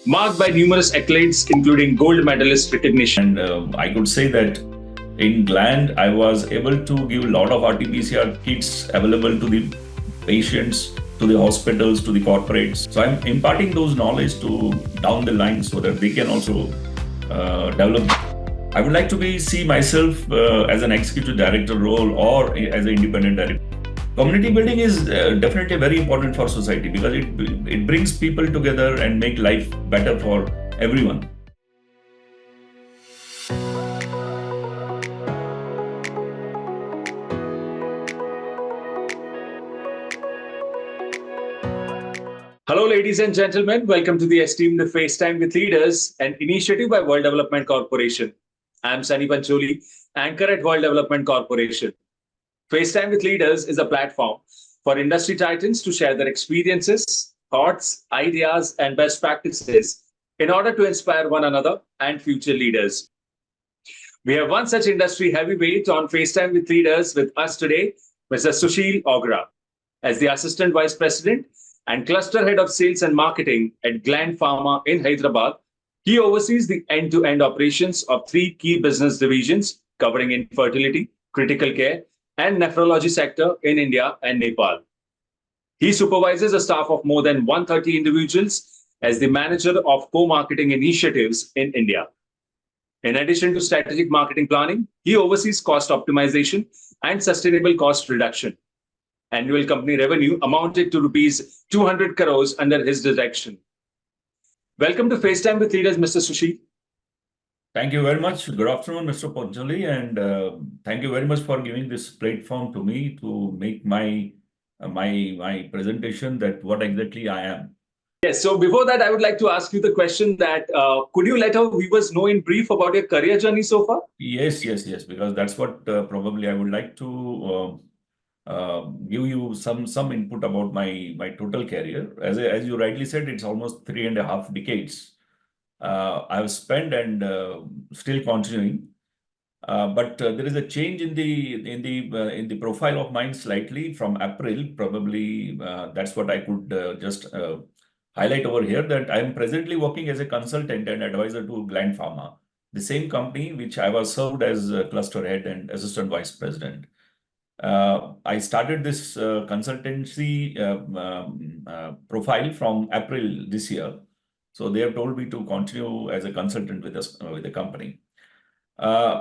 marked by numerous accolades, including Gold Medallist recognition. And I could say that in Gland, I was able to give a lot of RT-PCR kits available to the patients, to the hospitals, to the corporates. So I'm imparting those knowledge to down the line so that they can also develop. I would like to see myself as an executive director role or as an independent director. Community building is definitely very important for society because it brings people together and make life better for everyone. Hello, ladies and gentlemen. Welcome to the esteemed FaceTime with Leaders, an initiative by World Development Corporation. I'm Sunny Pancholi, anchor at World Development Corporation. FaceTime with Leaders is a platform for industry titans to share their experiences, thoughts, ideas, and best practices in order to inspire one another and future leaders. We have one such industry heavyweight on FaceTime with Leaders with us today, Mr. Susheel Ogra, as the Assistant Vice President and Cluster Head of Sales and Marketing at Gland Pharma in Hyderabad. He oversees the end-to-end operations of three key business divisions covering infertility, critical care, and nephrology sector in India and Nepal. He supervises a staff of more than 130 individuals as the manager of co-marketing initiatives in India. In addition to strategic marketing planning, he oversees cost optimization and sustainable cost reduction. Annual company revenue amounted to rupees 200 crores under his direction. Welcome to FaceTime with Leaders, Mr. Susheel. Thank you very much. Good afternoon, Mr. Pancholi, and thank you very much for giving this platform to me to make my presentation that what exactly I am. Yes, so before that, I would like to ask you the question that could you let our viewers know in brief about your career journey so far? Yes, because that's what probably I would like to give you some input about my total career. As you rightly said, it's almost 3.5 decades I have spent and still continuing. But there is a change in the profile of mine slightly from April. Probably that's what I could just highlight over here, that I am presently working as a consultant and advisor to Gland Pharma, the same company which I was served as cluster head and assistant vice president. I started this consultancy profile from April this year. So they have told me to continue as a consultant with us with the company.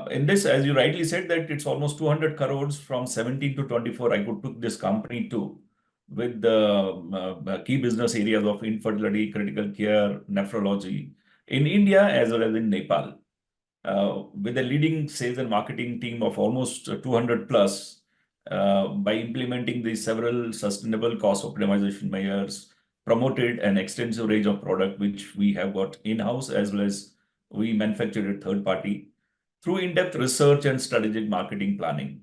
In this, as you rightly said, that it's almost 200 crores from 17 to 24. I could took this company to with the key business areas of infertility, critical care, nephrology in India as well as in Nepal. With a leading sales and marketing team of almost 200 plus, by implementing the several sustainable cost optimization measures, promoted an extensive range of product which we have got in-house as well as we manufactured a third party through in-depth research and strategic marketing planning.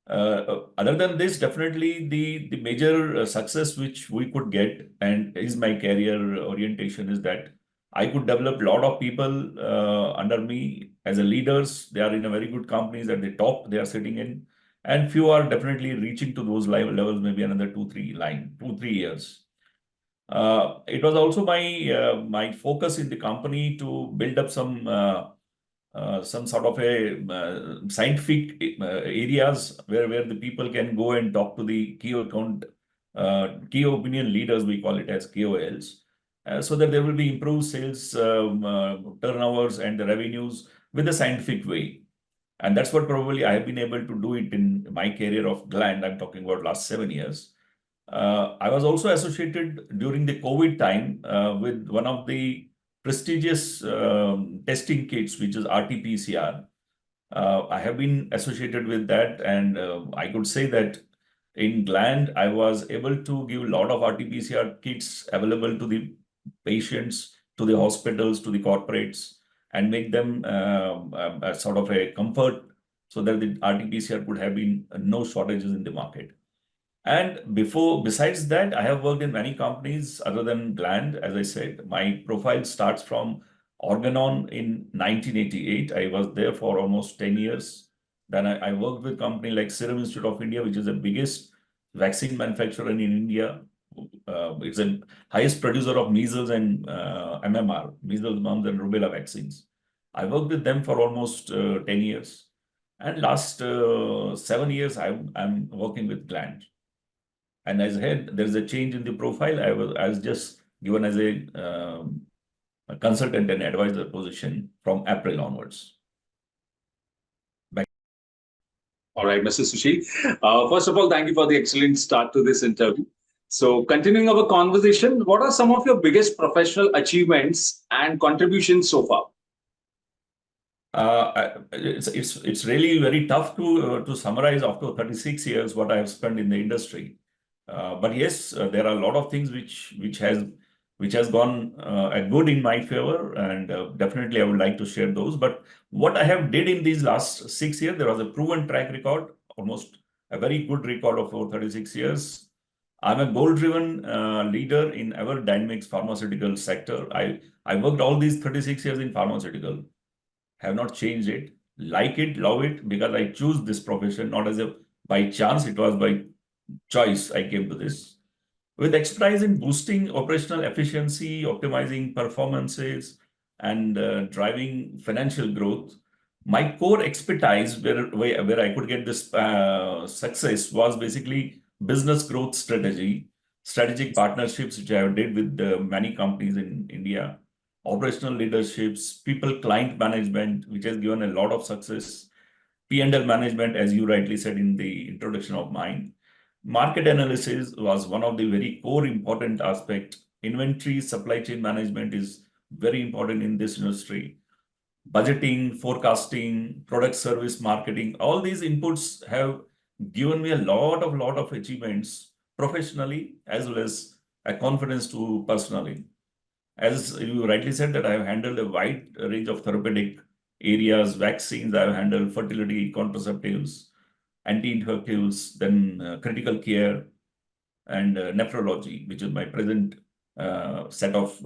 Other than this, definitely the major success which we could get and is my career orientation is that I could develop a lot of people under me as a leaders. They are in a very good companies at the top they are sitting in. And few are definitely reaching to those levels, maybe another 2-3 years. It was also my focus in the company to build up some sort of a scientific areas where the people can go and talk to the key opinion leaders, we call it as KOLs, so that there will be improved sales turnovers and the revenues with a scientific way. And that's what probably I have been able to do it in my career of Gland. I'm talking about last 7 years. I was also associated during the COVID time with one of the prestigious testing kits, which is RT-PCR. I have been associated with that, and I could say that in Gland, I was able to give a lot of RT-PCR kits available to the patients, to the hospitals, to the corporates, and make them a sort of a comfort so that the RT-PCR could have been no shortages in the market. And besides that, I have worked in many companies other than Gland. As I said, my profile starts from Organon in 1988. I was there for almost 10 years. Then I worked with company like Serum Institute of India, which is the biggest vaccine manufacturer in India. It's the highest producer of measles and MMR, measles, mumps, and rubella vaccines. I worked with them for almost 10 years. And last 7 years, I'm working with Gland. And as head, there's a change in the profile. I was just given as a consultant and advisor position from April onwards. All right, Mr. Susheel. First of all, thank you for the excellent start to this interview. So, continuing our conversation, what are some of your biggest professional achievements and contributions so far? It's really very tough to summarize after 36 years what I have spent in the industry. But yes, there are a lot of things which has gone good in my favor, and definitely I would like to share those. But what I have did in these last 6 years, there was a proven track record, almost a very good record of over 36 years. I'm a goal-driven leader in our dynamics pharmaceutical sector. I worked all these 36 years in pharmaceutical, have not changed it, like it, love it, because I choose this profession, not as a by chance, it was by choice I came to this. With expertise in boosting operational efficiency, optimizing performances, and driving financial growth, my core expertise where I could get this success was basically business growth strategy, strategic partnerships, which I did with many companies in India, operational leaderships, people client management, which has given a lot of success, P&L management, as you rightly said in the introduction of mine. Market analysis was one of the very core important aspect. Inventory, supply chain management is very important in this industry. Budgeting, forecasting, product service marketing, all these inputs have given me a lot of achievements professionally as well as a confidence to personally. As you rightly said, that I have handled a wide range of therapeutic areas, vaccines, I have handled fertility, contraceptives, anti-infectives, then critical care, and nephrology, which is my present set of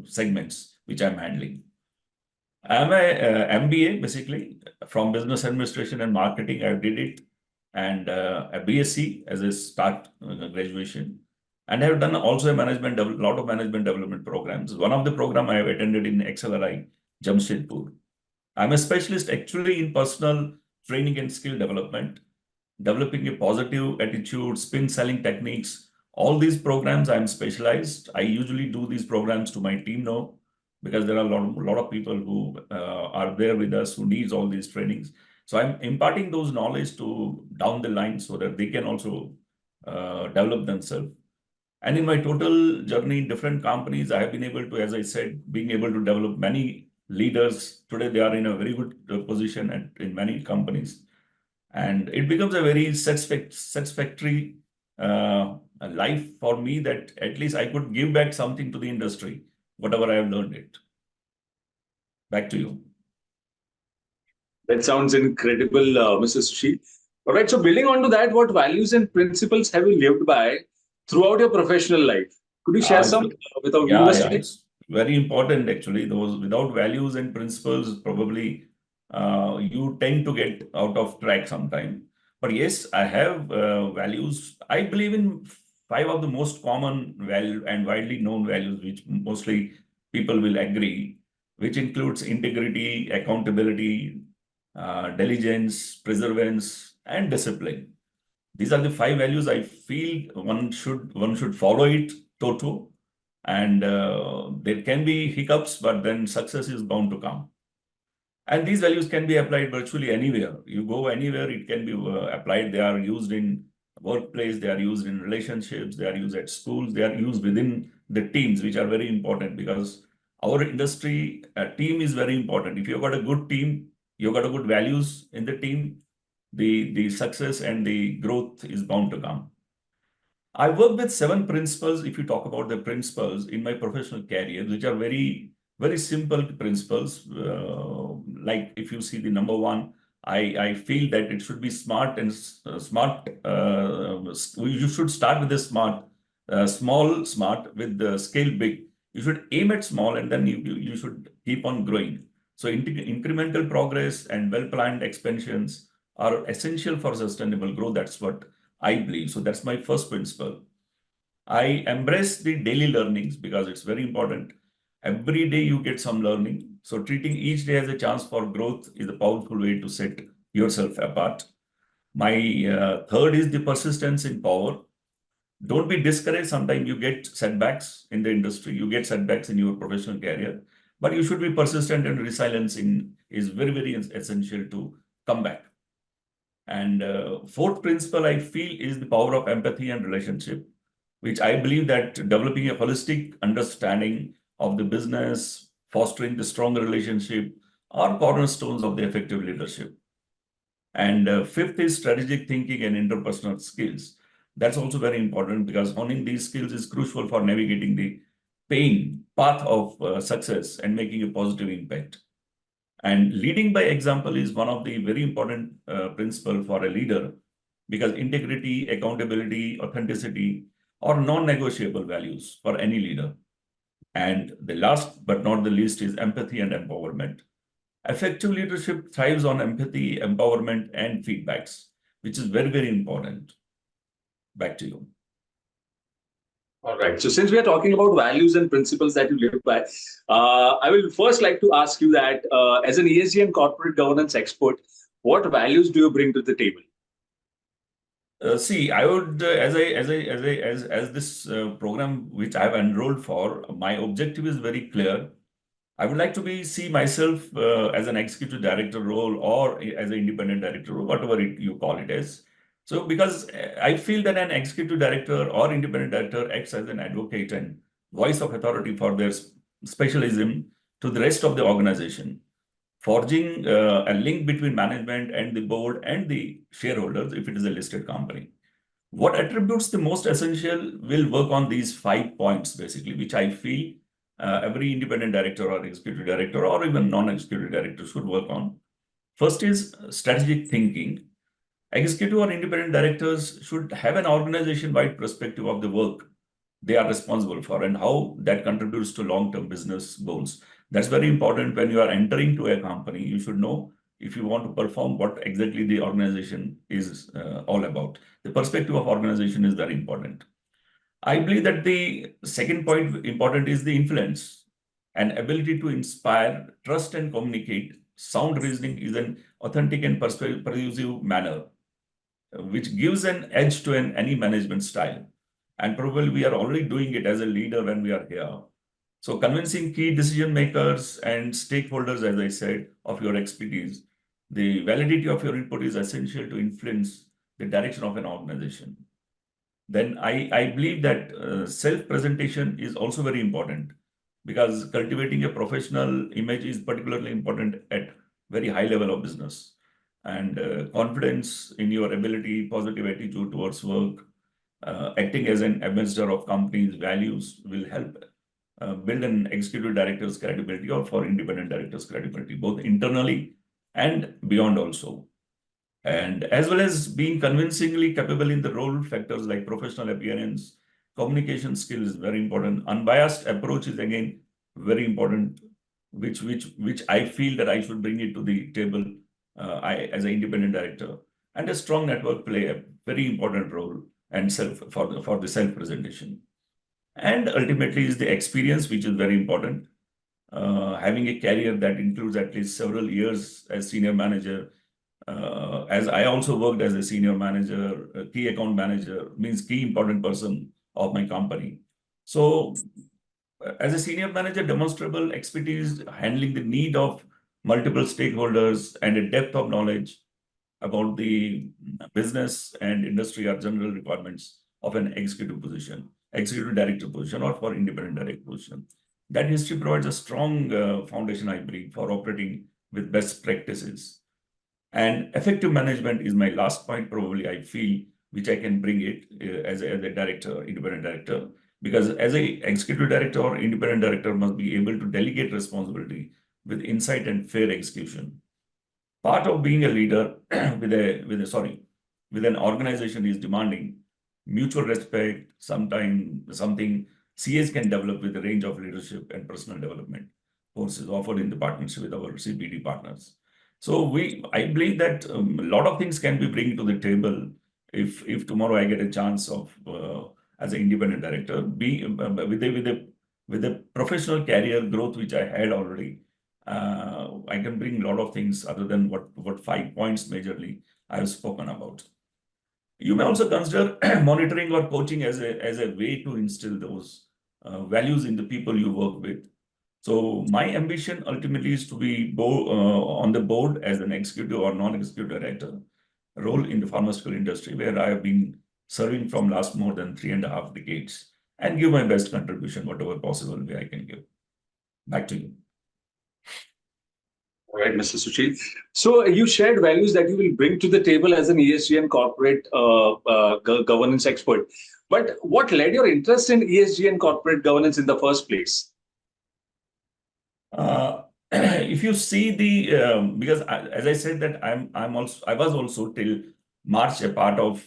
segments which I'm handling. I'm a MBA basically from business administration and marketing. I did it, and a BSc as a start graduation. And I have done also a lot of management development programs. One of the program I have attended in XLRI, Jamshedpur. I'm a specialist actually in personal training and skill development, developing a positive attitude, spin selling techniques. All these programs I'm specialized. I usually do these programs to my team now because there are a lot of people who are there with us who needs all these trainings. So I'm imparting those knowledge to down the line so that they can also develop themselves. And in my total journey in different companies, I have been able to, as I said, being able to develop many leaders. Today, they are in a very good position in many companies. And it becomes a very satisfactory life for me that at least I could give back something to the industry, whatever I have learned it. Back to you. That sounds incredible, Mr. Susheel. All right, so building on to that, what values and principles have you lived by throughout your professional life? Could you share some with our viewers today? It's very important actually. Those without values and principles, probably you tend to get out of track sometime. But yes, I have values. I believe in 5 of the most common value and widely known values, which mostly people will agree, which includes integrity, accountability, diligence, perseverance, and discipline. These are the 5 values I feel one should follow it toto, and there can be hiccups, but then success is bound to come. And these values can be applied virtually anywhere. You go anywhere, it can be applied. They are used in workplace, they are used in relationships, they are used at schools, they are used within the teams, which are very important because our industry, team is very important. If you've got a good team, you've got a good values in the team, the success and the growth is bound to come. I work with 7 principles, if you talk about the principles in my professional career, which are very, very simple principles. Like if you see the number 1, I feel that it should be smart and smart. You should start with the smart, small smart with the scale big. You should aim at small and then you should keep on growing. So incremental progress and well-planned expansions are essential for sustainable growth. That's what I believe. So that's my first principle. I embrace the daily learnings because it's very important. Every day you get some learning. So treating each day as a chance for growth is a powerful way to set yourself apart. My third is the persistence in power. Don't be discouraged. Sometimes you get setbacks in the industry, you get setbacks in your professional career, but you should be persistent, and resilience is very, very essential to come back. And fourth principle I feel is the power of empathy and relationship, which I believe that developing a holistic understanding of the business, fostering the stronger relationship are cornerstones of the effective leadership. And fifth is strategic thinking and interpersonal skills. That's also very important because honing these skills is crucial for navigating the pain path of success and making a positive impact. And leading by example is one of the very important principles for a leader because integrity, accountability, authenticity are non-negotiable values for any leader. And the last but not the least is empathy and empowerment. Effective leadership thrives on empathy, empowerment, and feedbacks, which is very, very important. Back to you. All right. So since we are talking about values and principles that you live by, I will first like to ask you that as an ESG and corporate governance expert, what values do you bring to the table? See, I would, as this program which I have enrolled for, my objective is very clear. I would like to see myself as an executive director role or as an independent director role, whatever you call it as. So, because I feel that an executive director or independent director acts as an advocate and voice of authority for their specialism to the rest of the organization, forging a link between management and the board and the shareholders if it is a listed company. What attributes the most essential will work on these 5 points, basically, which I feel every independent director or executive director or even non-executive director should work on. First is strategic thinking. Executive or independent directors should have an organization-wide perspective of the work they are responsible for and how that contributes to long-term business goals. That's very important. When you are entering to a company, you should know if you want to perform what exactly the organization is all about. The perspective of organization is very important. I believe that the second point important is the influence and ability to inspire, trust, and communicate. Sound reasoning is an authentic and persuasive manner, which gives an edge to any management style. And probably we are already doing it as a leader when we are here. So convincing key decision makers and stakeholders, as I said, of your expertise, the validity of your input is essential to influence the direction of an organization. Then I believe that self-presentation is also very important because cultivating a professional image is particularly important at very high level of business. And confidence in your ability, positive attitude towards work, acting as an ambassador of company's values will help build an executive director's credibility or for independent director's credibility, both internally and beyond also. And as well as being convincingly capable in the role, factors like professional appearance, communication skills is very important. Unbiased approach is again very important, which I feel that I should bring it to the table as an independent director. And a strong network play a very important role and for the self-presentation. And ultimately is the experience, which is very important. Having a career that includes at least several years as senior manager, as I also worked as a senior manager, a key account manager, means key important person of my company. So as a senior manager, demonstrable expertise handling the need of multiple stakeholders and a depth of knowledge about the business and industry are general requirements of an executive position, executive director position, or for independent director position. That history provides a strong foundation, I believe, for operating with best practices. And effective management is my last point, probably I feel, which I can bring it as a director, independent director, because as a executive director or independent director must be able to delegate responsibility with insight and fair execution. Part of being a leader with an organization is demanding mutual respect, something CS can develop with a range of leadership and personal development courses offered in the partnership with our CPD partners. So I believe that a lot of things can be bring to the table if tomorrow I get a chance of as an independent director, with the professional career growth which I had already, I can bring a lot of things other than what 5 points majorly I have spoken about. You may also consider monitoring or coaching as a way to instill those values in the people you work with. So my ambition ultimately is to be on the board as an executive or non-executive director role in the pharmaceutical industry, where I have been serving from last more than 3.5 decades, and give my best contribution, whatever possible way I can give. Back to you. All right, Mr. Susheel. So you shared values that you will bring to the table as an ESG and corporate governance expert. But what led your interest in ESG and corporate governance in the first place? If you see the because as I said that I was also till March a part of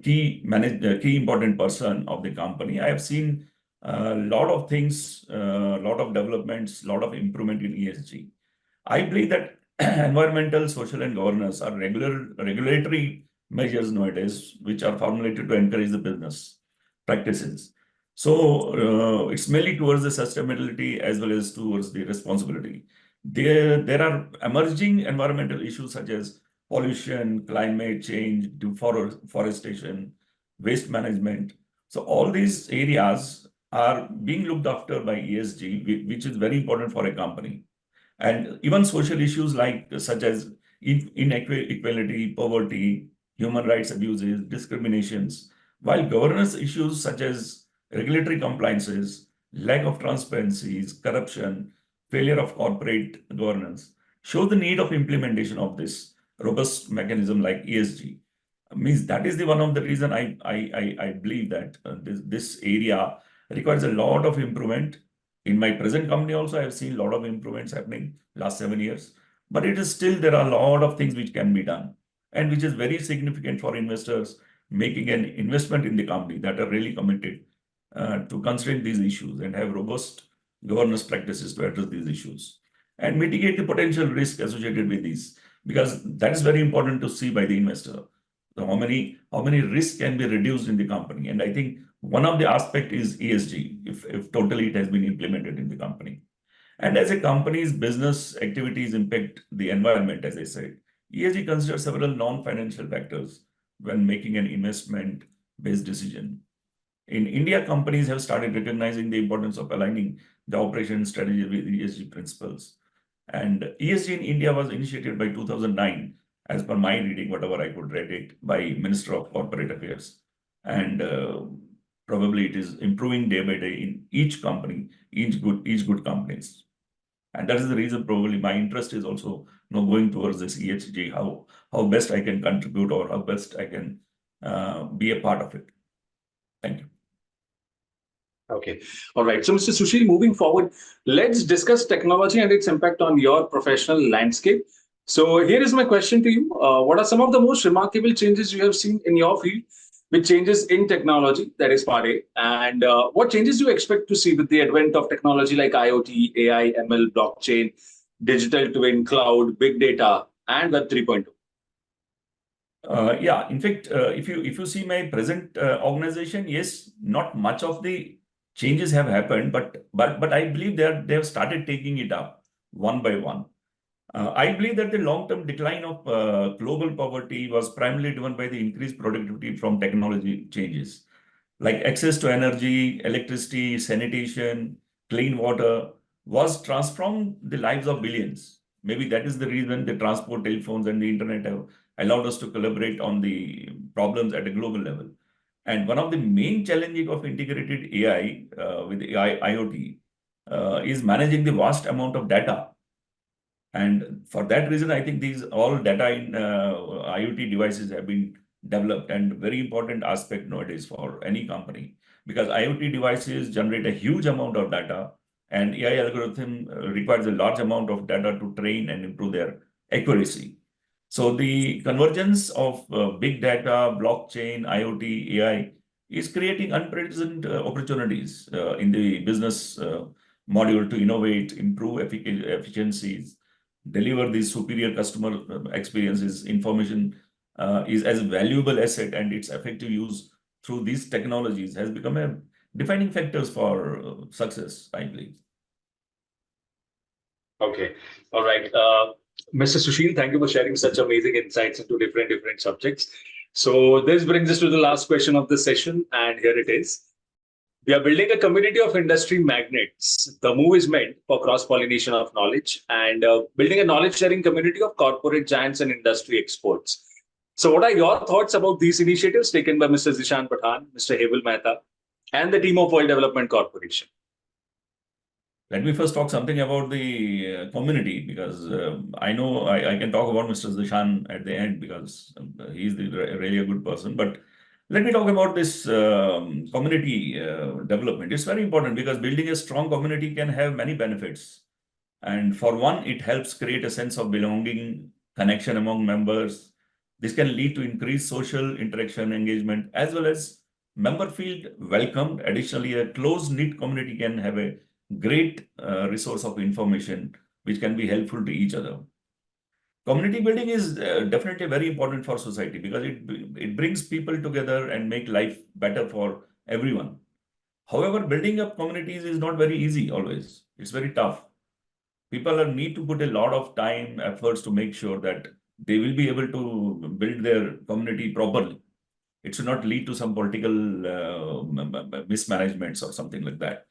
key important person of the company. I have seen a lot of things, a lot of developments, a lot of improvement in ESG. I believe that environmental, social, and governance are regulatory measures nowadays, which are formulated to encourage the business practices. So it's mainly towards the sustainability as well as towards the responsibility. There are emerging environmental issues such as pollution, climate change, deforestation, waste management. So all these areas are being looked after by ESG, which is very important for a company. And even social issues such as inequality, poverty, human rights abuses, discriminations, while governance issues such as regulatory compliances, lack of transparencies, corruption, failure of corporate governance show the need of implementation of this robust mechanism like ESG. Means that is the one of the reason I believe that this area requires a lot of improvement. In my present company also, I have seen a lot of improvements happening last 7 years, but it is still, there are a lot of things which can be done and which is very significant for investors making an investment in the company that are really committed to considering these issues and have robust governance practices to address these issues and mitigate the potential risk associated with these, because that is very important to see by the investor. So how many risks can be reduced in the company? And I think one of the aspect is ESG, if totally it has been implemented in the company. And as a company's business activities impact the environment, as I said, ESG considers several non-financial factors when making an investment-based decision. In India, companies have started recognizing the importance of aligning the operation strategy with ESG principles. And ESG in India was initiated by 2009, as per my reading, whatever I could read it, by Minister of Corporate Affairs. And probably it is improving day by day in each company, each good companies. And that is the reason probably my interest is also going towards this ESG, how best I can contribute or how best I can be a part of it. Thank you. Okay. All right. So, Mr. Susheel, moving forward, let's discuss technology and its impact on your professional landscape. So, here is my question to you. What are some of the most remarkable changes you have seen in your field with changes in technology? That is part A. And what changes do you expect to see with the advent of technology like IoT, AI, ML, blockchain, digital twin, cloud, big data, and Web 3.0? Yeah, in fact, if you see my present organization, yes, not much of the changes have happened, but I believe they have started taking it up one by one. I believe that the long-term decline of global poverty was primarily driven by the increased productivity from technology changes, like access to energy, electricity, sanitation, clean water was transformed the lives of billions. Maybe that is the reason the transport, telephones, and the internet have allowed us to collaborate on the problems at a global level. And one of the main challenges of integrated AI with IoT is managing the vast amount of data. And for that reason, I think these all data in IoT devices have been developed, and very important aspect nowadays for any company, because IoT devices generate a huge amount of data, and AI algorithm requires a large amount of data to train and improve their accuracy. So the convergence of big data, blockchain, IoT, AI is creating unprecedented opportunities in the business module to innovate, improve efficiencies, deliver these superior customer experiences. Information is as a valuable asset, and its effective use through these technologies has become a defining factors for success, I believe. Okay. All right. Mr. Susheel, thank you for sharing such amazing insights into different subjects. So this brings us to the last question of the session, and here it is. We are building a community of industry magnates. The move is meant for cross-pollination of knowledge and building a knowledge-sharing community of corporate giants and industry experts. So what are your thoughts about these initiatives taken by Mr. Zishan Pathan, Mr. Heval Mehta, and the team of World Development Corporation? Let me first talk something about the community, because I know I can talk about Mr. Zishan at the end, because he's really a good person. But let me talk about this community development. It's very important because building a strong community can have many benefits. And for one, it helps create a sense of belonging, connection among members. This can lead to increased social interaction, engagement, as well as member feel welcomed. Additionally, a close-knit community can have a great resource of information which can be helpful to each other. Community building is definitely very important for society because it brings people together and make life better for everyone. However, building up communities is not very easy always. It's very tough. People need to put a lot of time, efforts to make sure that they will be able to build their community properly. It should not lead to some political mismanagements or something like that.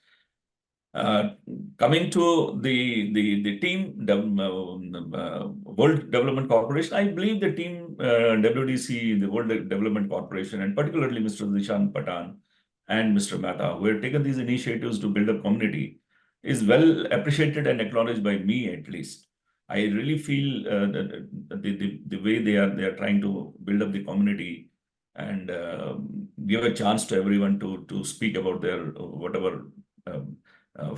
Coming to the team, World Development Corporation, I believe the team WDC, the World Development Corporation, and particularly Mr. Zishan Pathan and Mr. Mehta, who have taken these initiatives to build a community, is well appreciated and acknowledged by me at least. I really feel that the way they are trying to build up the community and give a chance to everyone to speak about their whatever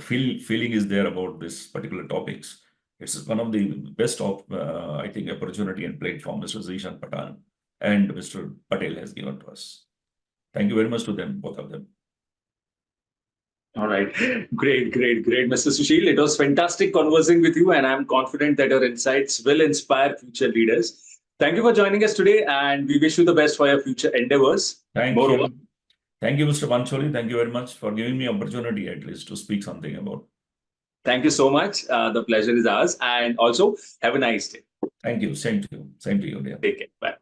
feeling is there about this particular topics. It's one of the best of, I think, opportunity and platform Mr. Zishan Pathan and Mr. Patel has given to us. Thank you very much to them, both of them. All right. Great, Mr. Susheel. It was fantastic conversing with you, and I'm confident that your insights will inspire future leaders. Thank you for joining us today, and we wish you the best for your future endeavors. Thank you. Thank you, Mr. Pancholi. Thank you very much for giving me opportunity at least to speak something about. Thank you so much. The pleasure is ours. And also, have a nice day. Thank you. Same to you. Same to you, dear. Take care. Bye.